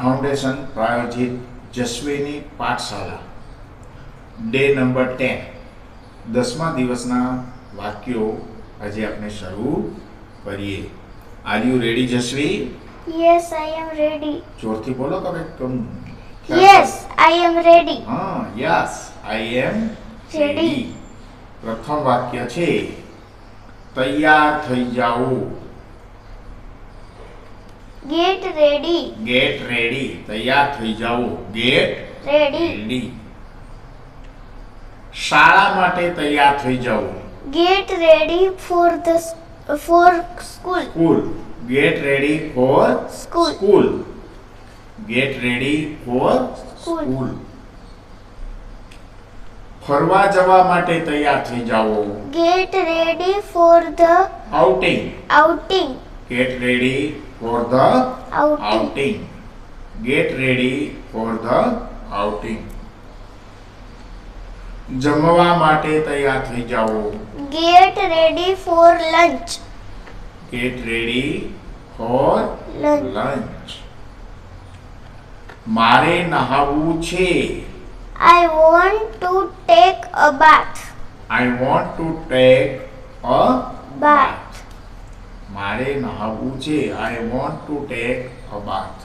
Foundation પ્રાયોજિત Jasvini Pathshala day number 10 10મા દિવસના વાક્યો આજે આપણે શરૂ કરીએ. Are you ready Jasvi? Yes, I am ready. જોરથી બોલો તમે કમ. Yes, I am ready. હા, યસ આઈ એમ રેડી. પ્રથમ વાક્ય છે તૈયાર થઈ જાઓ. Get ready. Get ready. તૈયાર થઈ જાઓ. Get Ready. રેડી. શાળા માટે તૈયાર થઈ જાઓ. Get ready for school. School. Get ready for School. School. Get ready for School. School. ફરવા જવા માટે તૈયાર થઈ જાઓ. Get ready for the outing. outing. Gate ready for the Outing. outing. Get ready for the outing. જમવા માટે તૈયાર થઈ જાઓ. Get ready for lunch. Get ready for Lunch. lunch. મારે નહાવું છે. I want to take a bath. I want to take a Bath. મારે નહાવું છે. I want to take a bath.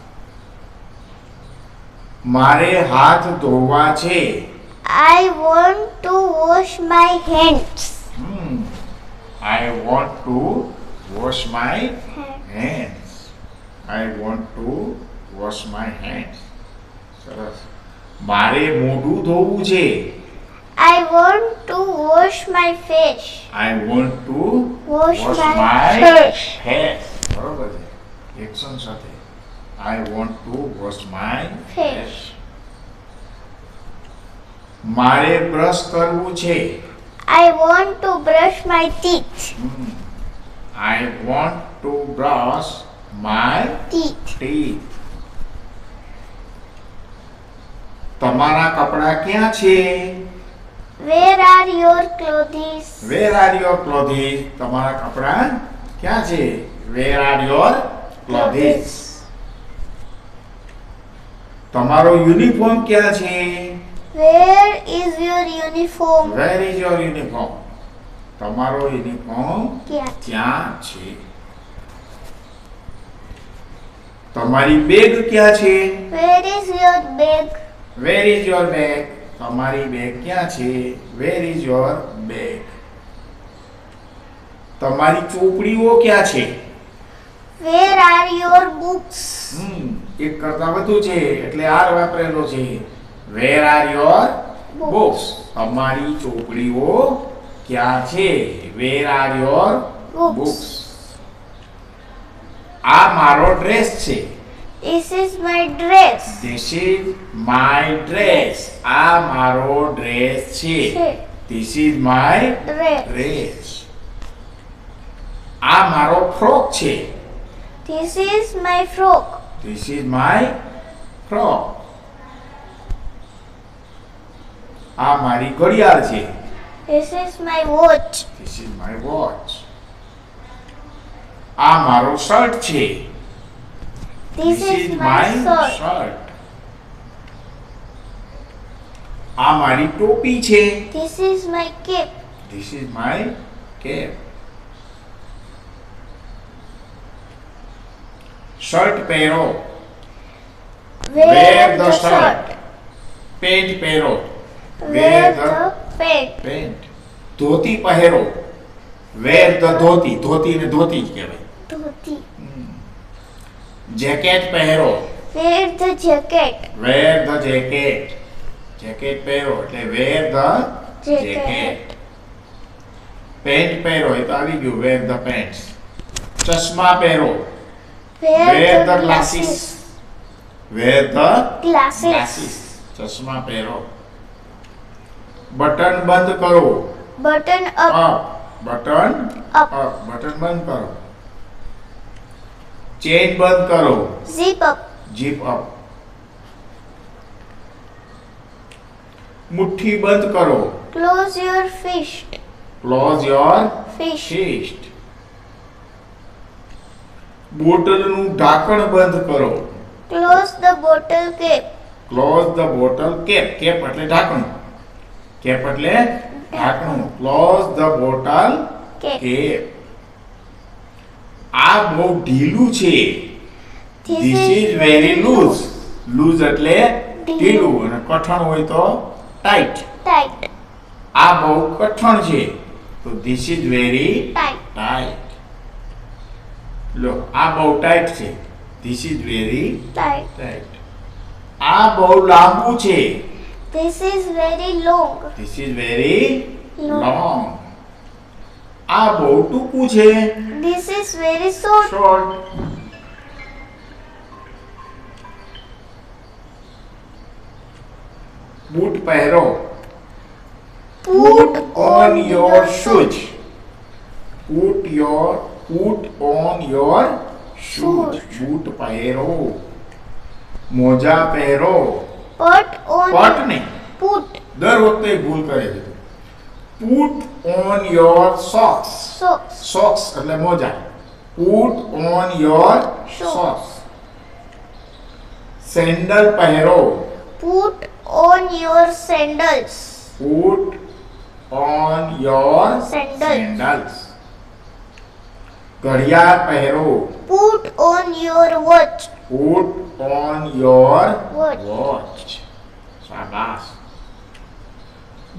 મારે હાથ ધોવા છે. I want to wash my hands. I want to wash my hands. I want to wash my hands. સરસ. મારે મોઢું ધોવું છે. I want to wash my face. I want to Wash my face. face. બરોબર છે. Action સાથે. I want to wash my Face. મારે brush કરવું છે. I want to brush my teeth. I want to brush my Teeth. teeth. તમારા કપડા ક્યાં છે? Where are your clothes? Where are your clothes? તમારા કપડા ક્યાં છે? Where are your clothes? તમારો યુનિફોર્મ ક્યાં છે? Where is your uniform? Where is your uniform? તમારો યુનિફોર્મ ક્યાં છે? ક્યાં છે? તમારી બેગ ક્યાં છે? Where is your bag? Where is your bag? તમારી બેગ ક્યાં છે? Where is your bag? તમારી ચોપડીઓ ક્યાં છે? Where are your books? એક કરતા વધુ છે એટલે આર વાપરેલો છે. Where are your books? તમારી ચોપડીઓ ક્યાં છે? Where are your books? આ મારો ડ્રેસ છે. This is my dress. This is my dress. આ મારો ડ્રેસ છે. This is my Dress. dress. આ મારો ફ્રોક છે. This is my frock. This is my frock. આ મારી ઘડિયાળ છે. This is my watch. This is my watch. આ મારો શર્ટ છે. This is my shirt. shirt. આ મારી ટોપી છે. This is my cape. This is my cap. Shirt પહેરો. Wear the shirt. પેન્ટ પહેરો. Wear the pant. પેન્ટ. ધોતી પહેરો. વેર ધ ધોતી. ધોતી ને ધોતી જ કહેવાય. Dhoti. જેકેટ પહેરો. Wear the jacket. Wear the jacket. Jacket પહેરો એટલે wear the Jacket. Jacket. Pant પહેરો એ તો આવી ગયું. Wear the pants. ચશ્મા પહેરો. Wear wear the the glasses. glasses. Wear the Glasses. Glasses. ચશ્મા પહેરો. બટન બંધ કરો. Button up. Up. Button Up. Up. Button બંધ કરો. ચેન બંધ કરો. Zip up. Zip up. મુઠ્ઠી બંધ કરો. Close your fist. Close your Fist. Fist. બોટલનું ઢાંકણ બંધ કરો. Close the bottle cap. Close the bottle cap. Cap એટલે ઢાંકણું. કેપ એટલે ઢાંકણું. Close the bottle Cap. Cap. આ બહુ ઢીલું છે. This is very loose. Loose એટલે ઢીલું અને કઠણ હોય તો ટાઈટ. Tight. આ બહુ કઠણ છે તો this is very Tight. Tight. લો આ બહુ ટાઈટ છે. This is very Tight. Tight. આ બહુ લાંબુ છે. This is very long. This is very Long. Long. આ બહુ ટૂંકું છે. This is very short. Short. Boot પહેરો. Put on your shoes. Put on your shoes. Boot પહેરો. મોજા પહેરો. Put on. પટ નહીં. Put. દર વખતે ભૂલ કરે છે. Put on your socks. Socks. Socks એટલે મોજા. Put on your socks. Sandal પહેરો. Put on your sandals. Put on your Sandals. ઘડિયાળ પહેરો. Put on your watch. Put on your Watch. શાબાશ.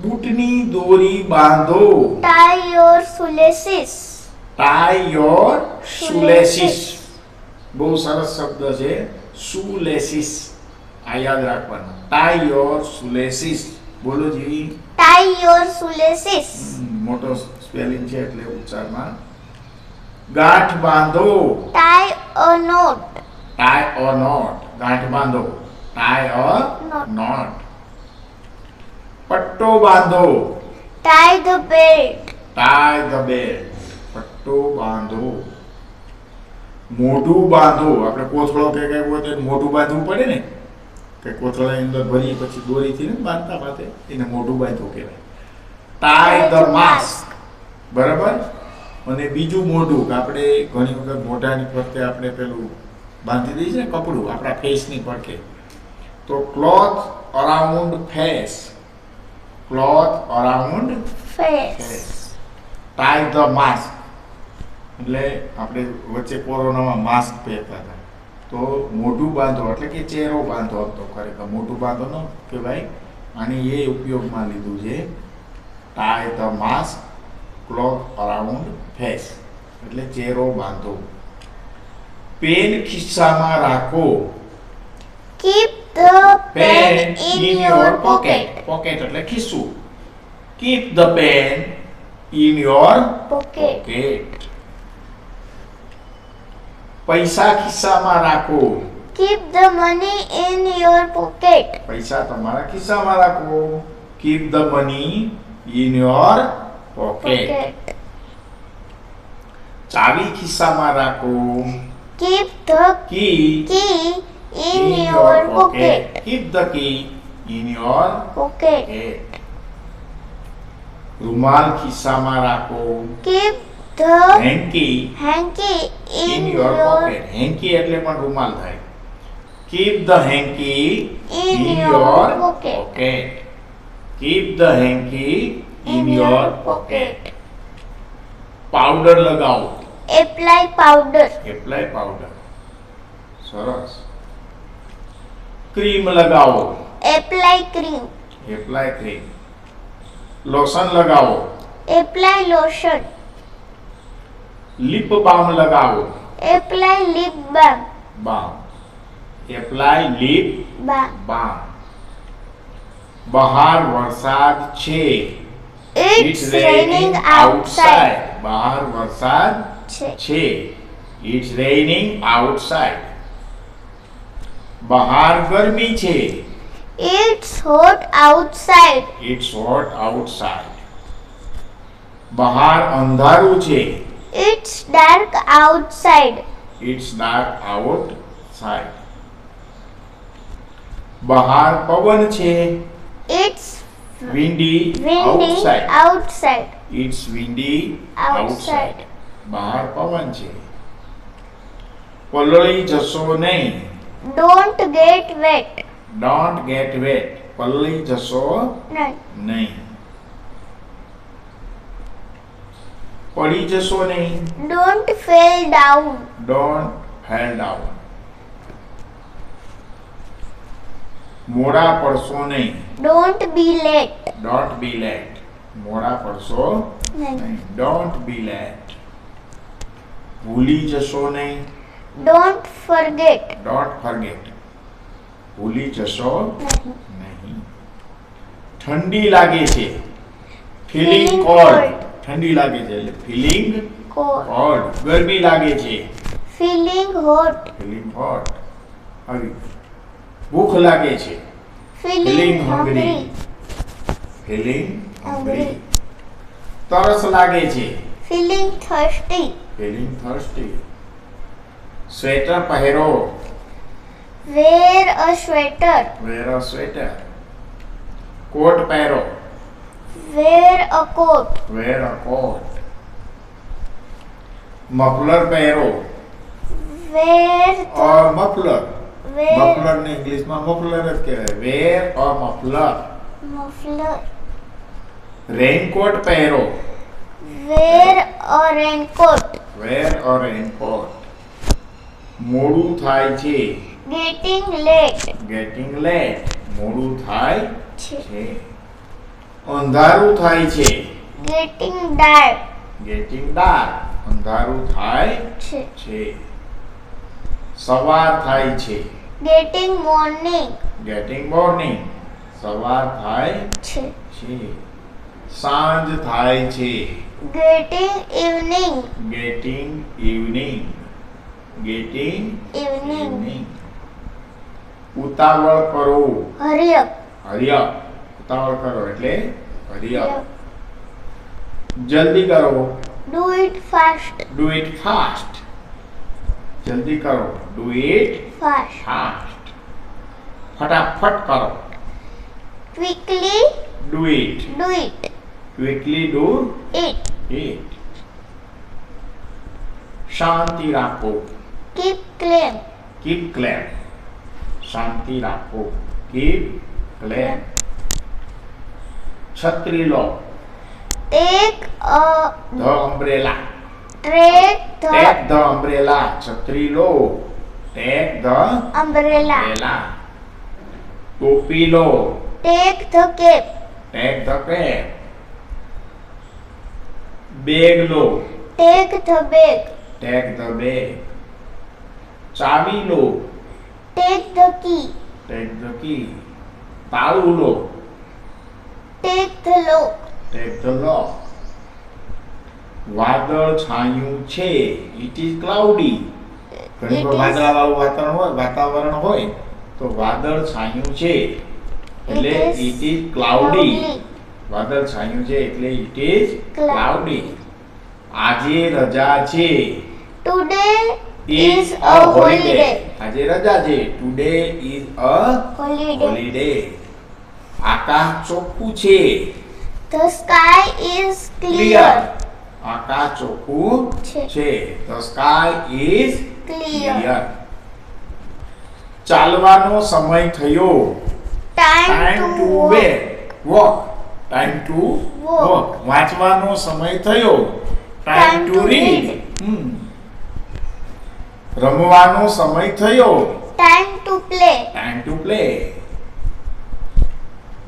બૂટની દોરી બાંધો. Tie your shoelaces. Tie your shoelaces. Shoelaces. બહુ સરસ શબ્દ છે. shoelaces. આ યાદ રાખવાનું. Tie your shoelaces. બોલો જી. Tie your shoelaces. મોટો સ્પેલિંગ છે એટલે ઉચ્ચારમાં. ગાંઠ બાંધો. Tie a knot. Tie or knot. ગાંઠ બાંધો. Tie or Knot. knot. પટ્ટો બાંધો. Tie the belt. Tie the belt. પટ્ટો બાંધો. મોઢું બાંધો. આપણે કોથળો કે કઈ હોય તો મોઢું બાંધવું પડે ને કે કોથળાની અંદર ભરી પછી દોરીથી ને બાંધતા બાંધે એને મોઢું બાંધવું કહેવાય. Tie the mask. બરાબર. અને બીજું મોઢું કે આપણે ઘણી વખત મોઢાની ફરતે આપણે પેલું બાંધી દઈએ છીએ ને કપડું આપણા ફેસની પડખે તો cloth around face. Cloth around Face. Tie the mask એટલે આપણે વચ્ચે કોરોનામાં માસ્ક પહેરતા હતા તો મોઢું બાંધો એટલે કે ચહેરો બાંધો હતો ખરેખર મોઢું બાંધો ન કહેવાય અને એ ઉપયોગમાં લીધું છે. Tie the mask cloth around face એટલે ચહેરો બાંધો. પેન ખિસ્સામાં રાખો. Keep the pen in your pocket. Pocket એટલે ખિસ્સું. Keep the pen in your Pocket. pocket. પૈસા ખિસ્સામાં રાખો. Keep the money in your pocket. પૈસા તમારા ખિસ્સામાં રાખો. Keep the money in your pocket. Pocket. ચાવી ખિસ્સામાં રાખો. Keep the Key key in your pocket. Keep the key in your Pocket. pocket. રૂમાલ ખિસ્સામાં રાખો. Keep the hanky hanky in in your your pocket. hanky એટલે પણ રૂમાલ થાય. Keep the hanky In in your your pocket. pocket. Keep the hanky in your pocket. Powder લગાવો. apply powder. Apply powder. સરસ. Cream લગાવો. Apply cream. Apply cream. Lotion લગાવો. Apply lotion. Leap બામ લગાવો. Apply lip balm. બામ. Apply leap Balm. બામ. બહાર વરસાદ છે. It's raining outside. બહાર વરસાદ છે. It's raining outside. બહાર ગરમી છે. It's hot outside. It's hot outside. બહાર અંધારું છે. It's dark outside. It's dark outside. બહાર પવન છે. It's windy windy outside. outside. It's windy Outside. outside. બહાર પવન છે. પલળી જશો નહીં. Don't get wet. Don't get wet. પલળી જશો None. નહીં. પડી જશો નહીં. Don't fall down. Don't fall down. મોડા પડશો નહીં. Don't be late. Don't be late. મોડા પડશો None. નહીં. Don't be late. ભૂલી જશો નહીં. Don't forget. Don't forget. ભૂલી જશો Nahi. નહીં. ઠંડી લાગે છે. Feeling Feeling cold. cold. ઠંડી લાગે છે એટલે ફીલિંગ Cold. કોલ્ડ. ગરમી લાગે છે. Feeling hot. Feeling hot. હવે ભૂખ લાગે છે. Feeling Feeling hungry. hungry. Feeling Hungry. તરસ લાગે છે. Feeling thirsty. Feeling thirsty. Sweater પહેરો. Wear a sweater. Wear a sweater. Coat પહેરો. Wear a coat. Wear a coat. Muffler પહેરો. Wear a muffler. wear muffler ને ઇંગ્લિશમાં મફલર જ કહેવાય. Wear a muffler. muffler. Raincoat પહેરો. Wear a raincoat. Wear a raincoat. મોડું થાય છે. Getting late. Getting late. મોડું થાય છે. છે. અંધારું થાય છે. Getting dark. Getting dark. અંધારું થાય છે. છે. સવાર થાય છે. Getting morning. Getting morning. સવાર થાય છે. છે. સાંજ થાય છે. Getting evening. Getting evening. Getting Evening. Evening. ઉતાવળ કરો. Hurry up. હરિયપ. ઉતાવળ કરો એટલે હરિયપ. જલ્દી કરો. Do it fast. Do it fast. જલ્દી કરો. Do it Fast. ફાસ્ટ. ફટાફટ કરો. Quickly do it. do it. Quickly do It. It. શાંતિ રાખો. Keep clean. Keep calm. શાંતિ રાખો. Keep calm. છત્રી લો. Take a the umbrella. take take the the umbrella. છત્રી લો. Take the umbrella. અમ્બ્રેલા. ટોપી લો. Take the cape. Take the cape. Bag લો. Take the bag. Take the bag. ચાવી લો. Take the key. Take the key. તાળું લો. Take the lock. Take the lock. વાદળ છાયું છે. It is cloudy. ઘણી It વાર is- વાદળાવાળું વાતાવરણ હોય તો વાદળ છાયું છે એટલે It is it is cloudy. cloudy. વાદળ છાયું છે એટલે ઇટ ઇઝ Cloud. ક્લાઉડી. આજે રજા છે. Today is is a holiday. આજે રજા છે. Today is a Holiday. Holiday. આકાશ ચોખ્ખું છે. The sky is clear. clear. આકાશ ચોખ્ખું છે. છે. The sky is Clear. Clear. ચાલવાનો સમય થયો. Time time to to walk. Walk. Time to Walk. Walk. વાંચવાનો સમય થયો. Time Time to to read. read. રમવાનો સમય થયો. Time to play. Time to play.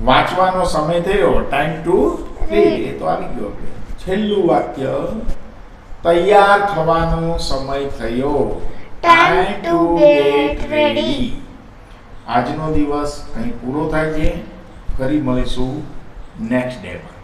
વાંચવાનો સમય થયો. Time to read. Read. એ તો આવી ગયો આપણે. છેલ્લું વાક્ય. તૈયાર થવાનો સમય થયો. Time to get ready. આજનો દિવસ અહીં પૂરો થાય છે. ફરી મળીશું નેક્સ્ટ ડે માં.